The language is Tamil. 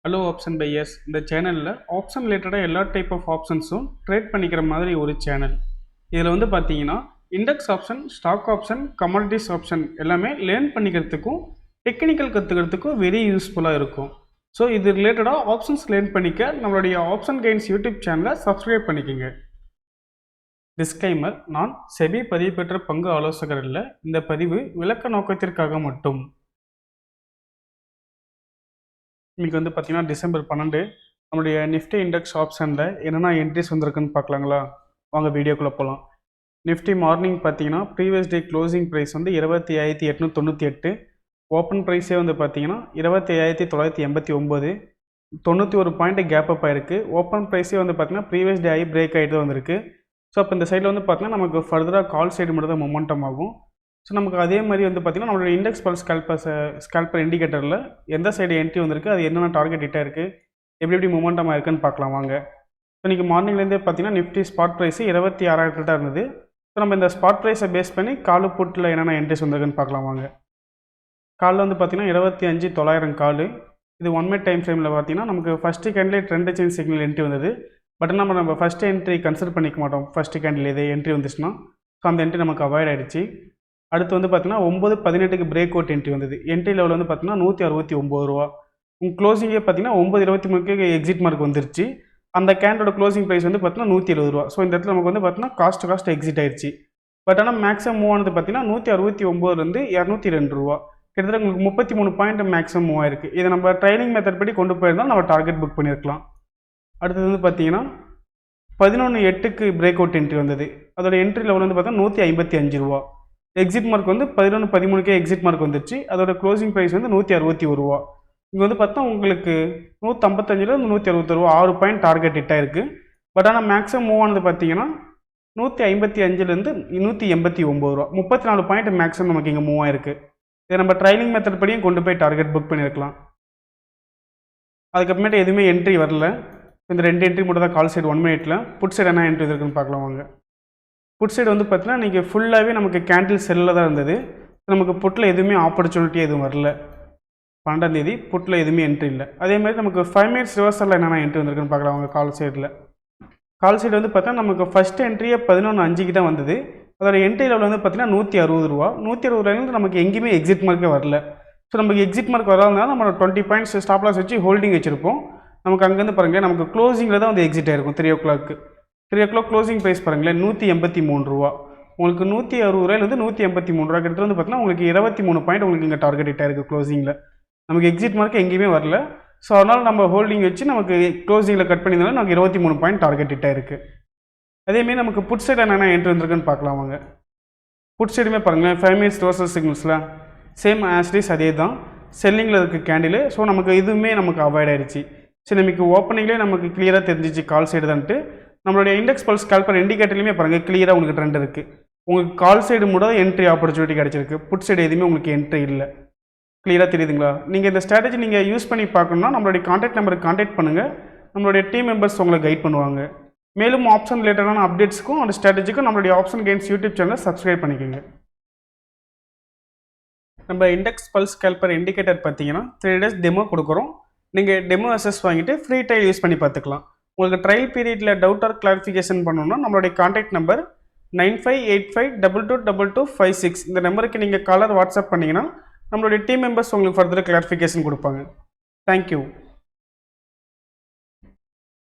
Hello option buyers. இந்த சேனலில் ஆப்ஷன் ரிலேட்டடாக எல்லா டைப் ஆஃப் ஆப்ஷன்ஸும் ட்ரேட் பண்ணிக்கிற மாதிரி ஒரு சேனல். இதில் வந்து பார்த்தீங்கன்னா index option, stock option, commodities option எல்லாமே லேர்ன் பண்ணிக்கிறதுக்கும் டெக்னிக்கல் கற்றுக்கிறதுக்கும் வெரி யூஸ்ஃபுல்லாக இருக்கும். ஸோ இது ரிலேட்டடாக ஆப்ஷன்ஸ் லேர்ன் பண்ணிக்க நம்மளுடைய ஆப்ஷன் கைன்ஸ் யூடியூப் சேனலை சப்ஸ்கிரைப் பண்ணிக்கோங்க. டிஸ்க்ளைமர்: நான் செபி பதிவு பெற்ற பங்கு ஆலோசகர் இல்லை. இந்த பதிவு விளக்க நோக்கத்திற்காக மட்டும். இன்றைக்கி வந்து பார்த்திங்கன்னா டிசம்பர் 12 நம்மளுடைய நிஃப்டி இண்டெக்ஸ் ஆப்ஷனில் என்னென்ன என்ட்ரிஸ் வந்திருக்குன்னு பார்க்கலாங்களா? வாங்க வீடியோக்குள்ளே போகலாம். நிஃப்டி மார்னிங் பார்த்தீங்கன்னா ப்ரீவியஸ் டே க்ளோசிங் ப்ரைஸ் வந்து 25,898, ஓப்பன் ப்ரைஸே வந்து பார்த்தீங்கன்னா 25,989, 91 பாயிண்ட் கேப் அப் ஆயிருக்கு. ஓப்பன் ப்ரைஸே வந்து பார்த்தீங்கன்னா ப்ரீவியஸ் டே ஆகி பிரேக் ஆகிட்டு தான் வந்திருக்கு. ஸோ அப்போ இந்த சைடில் வந்து பார்த்தீங்கன்னா நமக்கு ஃபர்தராக கால் சைடு மட்டும் தான் மொமெண்டம் ஆகும். ஸோ நமக்கு அதே மாதிரி வந்து பார்த்திங்கன்னா நம்மளோட இண்டெக்ஸ் பல்ஸ் ஸ்கேல்பர் இண்டிகேட்டரில் எந்த சைடு என்ட்ரி வந்திருக்கு, அது என்னென்ன டார்கெட் ஹிட்டாக இருக்குது, எப்படி மொமெண்டம் ஆயிருக்குன்னு பார்க்கலாம் வாங்க. ஸோ இன்றைக்கி மார்னிங்லேருந்தே பார்த்தீங்கன்னா நிஃப்டி ஸ்பாட் ப்ரைஸு 26,000 தான் இருந்தது. ஸோ நம்ம இந்த ஸ்பாட் ப்ரைஸை பேஸ் பண்ணி காலு புட்டில் என்னென்ன என்ட்ரிஸ் வந்திருக்குன்னு பார்க்கலாம் வாங்க. காலில் வந்து பார்த்திங்கன்னா 25,900 காலு. இது 1 மினிட் டைம் ஃப்ரேமில் பார்த்தீங்கன்னா நமக்கு ஃபஸ்ட்டு கேண்டிலே ட்ரெண்ட் சேஞ்ச் சிக்னல் என்ட்ரி வந்தது. பட் நம்ம ஃபஸ்ட்டு என்ட்ரி கன்சிடர் பண்ணிக்க மாட்டோம். ஃபஸ்ட்டு கேண்டில் இதே என்ட்ரி வந்துச்சுன்னா ஸோ அந்த என்ட்ரி நமக்கு அவாய்ட் ஆகிடுச்சு. அடுத்து வந்து பார்த்தீங்கன்னா 9:18க்கு பிரேக் அவுட் என்ட்ரி வந்தது. என்ட்ரி லெவல் வந்து பார்த்தீங்கன்னா 169 ரூபா. உங்கள் க்ளோசிங்கே பார்த்தீங்கன்னா 9:23க்கு எக்ஸிட் மார்க் வந்துருச்சு. அந்த கேண்டோட க்ளோசிங் ப்ரைஸ் வந்து பார்த்தீங்கன்னா 170 ரூபா. ஸோ இந்த இடத்துல நமக்கு வந்து பார்த்தீங்கன்னா காஸ்ட் எக்ஸிட் ஆயிடுச்சு. பட் ஆனால் மேக்ஸிமம் மூவ் ஆனது பார்த்தீங்கன்னா 169லேருந்து 202 ரூபா. கிட்டத்தட்ட உங்களுக்கு 33 பாயிண்ட் மேக்ஸிமம் மூவ் ஆயிருக்கு. இதை நம்ம ட்ரைனிங் மெத்தட் படி கொண்டு போயிருந்தால் நம்ம டார்கெட் புக் பண்ணியிருக்கலாம். அடுத்தது வந்து பார்த்தீங்கன்னா 11:08க்கு பிரேக் அவுட் என்ட்ரி வந்தது. அதோட என்ட்ரி லெவல் வந்து பார்த்தீங்கன்னா 155 ரூபா. எக்ஸிட் மார்க் வந்து 11:13க்கே எக்ஸிட் மார்க் வந்துருச்சு. அதோட க்ளோசிங் ப்ரைஸ் வந்து 161 ரூபா. இங்கே வந்து பார்த்தா உங்களுக்கு 155லேருந்து 161 ரூபா 6 பாயிண்ட் டார்கெட் ஹிட் ஆயிருக்கு. பட் ஆனால் மேக்ஸிமம் மூவ் ஆனது பார்த்தீங்கன்னா 155லேருந்து 189 ரூபா. 34 பாயிண்ட் மேக்ஸிமம் நமக்கு இங்கே மூவ் ஆயிருக்கு. இதை நம்ம ட்ரைனிங் மெத்தட் படியும் கொண்டு போய் டார்கெட் புக் பண்ணியிருக்கலாம். அதுக்கப்புறமேட்டு எதுவுமே என்ட்ரி வரல. இந்த 2 என்ட்ரி மட்டும் தான் கால் சைடு 1 மினிட்ல. புட் சைடு என்ன என்ட்ரி இருக்குன்னு பார்க்கலாம் வாங்க. புட் சைடு வந்து பார்த்தீங்கன்னா இன்றைக்கி ஃபுல்லாகவே நமக்கு கேண்டில் செல்லில் தான் இருந்தது. நமக்கு புட்டில் எதுவுமே ஆப்பர்ச்சுனிட்டி எதுவும் வரல. 12ஆம் தேதி புட்டில் எதுவுமே என்ட்ரி இல்லை. அதே மாதிரி நமக்கு 5 மினிட்ஸ் ரிவர்சலில் என்னென்ன என்ட்ரி வந்திருக்குன்னு பார்க்கலாம் அவங்க கால் சைடில். கால் சைடு வந்து பார்த்தா நமக்கு ஃபஸ்ட்டு என்ட்ரியே 11:05க்கு தான் வந்தது. அதோட என்ட்ரி லெவல் வந்து பார்த்தீங்கன்னா 160 ரூபா. 160 ரூபாயிலேருந்து நமக்கு எங்கேயுமே எக்ஸிட் மார்க்கே வரல. ஸோ நமக்கு எக்ஸிட் மார்க் வராதனால நம்ம 20 பாயிண்ட்ஸ் ஸ்டாப் லாஸ் வச்சு ஹோல்டிங் வச்சுருப்போம். நமக்கு அங்கேருந்து பாருங்கள் நமக்கு க்ளோசிங்கில் தான் வந்து எக்ஸிட் ஆயிருக்கும். 3 o'clock க்ளோசிங் ப்ரைஸ் பாருங்களேன் 183 ரூபா. உங்களுக்கு 160 ரூபாயிலேருந்து 183 ரூபா கிட்ட வந்து பார்த்தீங்கன்னா உங்களுக்கு 23 பாயிண்ட் உங்களுக்கு இங்கே டார்கெட் ஹிட் ஆயிருக்கு க்ளோசிங்கில். நமக்கு எக்ஸிட் மார்க் எங்கேயுமே வரல. ஸோ அதனால் நம்ம ஹோல்டிங் வச்சு நமக்கு க்ளோசிங்கில் கட் பண்ணியிருந்தாலும் நமக்கு 23 பாயிண்ட் டார்கெட் ஹிட் ஆயிருக்கு. அதேமாரி நமக்கு புட் சைடு என்னென்ன என்ட்ரி வந்திருக்குன்னு பார்க்கலாம் வாங்க. புட் சைடுமே பாருங்களேன் 5 மினிட்ஸ் ரிவர்சல் சிக்னல்ஸில் சேம் ஆஸ்டிஸ் அதே தான் செல்லிங்கில் இருக்க கேண்டில். ஸோ நமக்கு இதுவுமே நமக்கு அவாய்ட் ஆயிடுச்சு. சரி, நமக்கு ஓப்பனிங்லேயே நமக்கு கிளியராக தெரிஞ்சிச்சு கால் சைடு தான்ட்டு. நம்மளுடைய இண்டெக்ஸ் பல்ஸ் ஸ்கேல்பர் இண்டிகேட்டர்லையுமே பாருங்கள் கிளியராக உங்களுக்கு ட்ரெண்ட் இருக்குது. உங்களுக்கு கால் சைடு மட்டும் என்ட்ரி ஆப்பர்ச்சுனிட்டி கிடச்சிருக்கு. புட் சைடு எதுவுமே உங்களுக்கு என்ட்ரி இல்லை. கிளியராக தெரியுதுங்களா? நீங்கள் இந்த ஸ்ட்ராட்டஜி நீங்கள் யூஸ் பண்ணி பார்க்கணுன்னா நம்மளுடைய கான்டாக்ட் நம்பருக்கு கான்டாக்ட் பண்ணுங்கள். நம்மளுடைய டீம் மெம்பர்ஸ் உங்களை கைட் பண்ணுவாங்க. மேலும் ஆப்ஷன் ரிலேட்டடான அப்டேட்ஸுக்கும் அந்த ஸ்ட்ராட்டஜிக்கும் நம்மளுடைய ஆப்ஷன் கைன்ஸ் யூடியூப் சேனலை சப்ஸ்கிரைப் பண்ணிக்கோங்க. நம்ம இண்டெக்ஸ் பல்ஸ் ஸ்கேல்பர் இண்டிகேட்டர் பார்த்தீங்கன்னா 3 days டெமோ கொடுக்குறோம். நீங்கள் டெமோ அசஸ் வாங்கிட்டு ஃப்ரீ ட்ரையல் யூஸ் பண்ணி பார்த்துக்கலாம். உங்களுக்கு ட்ரையல் பீரியடில் டவுட் ஆர் கிளாரிஃபிகேஷன் பண்ணணும்னா நம்மளுடைய கான்டாக்ட் நம்பர் 9585222256 இந்த நம்பருக்கு நீங்கள் காலர் வாட்ஸ்அப் பண்ணிங்கன்னா நம்மளுடைய டீம் மெம்பர்ஸ் உங்களுக்கு ஃபர்தர் கிளாரிஃபிகேஷன் கொடுப்பாங்க. தேங்க்யூ.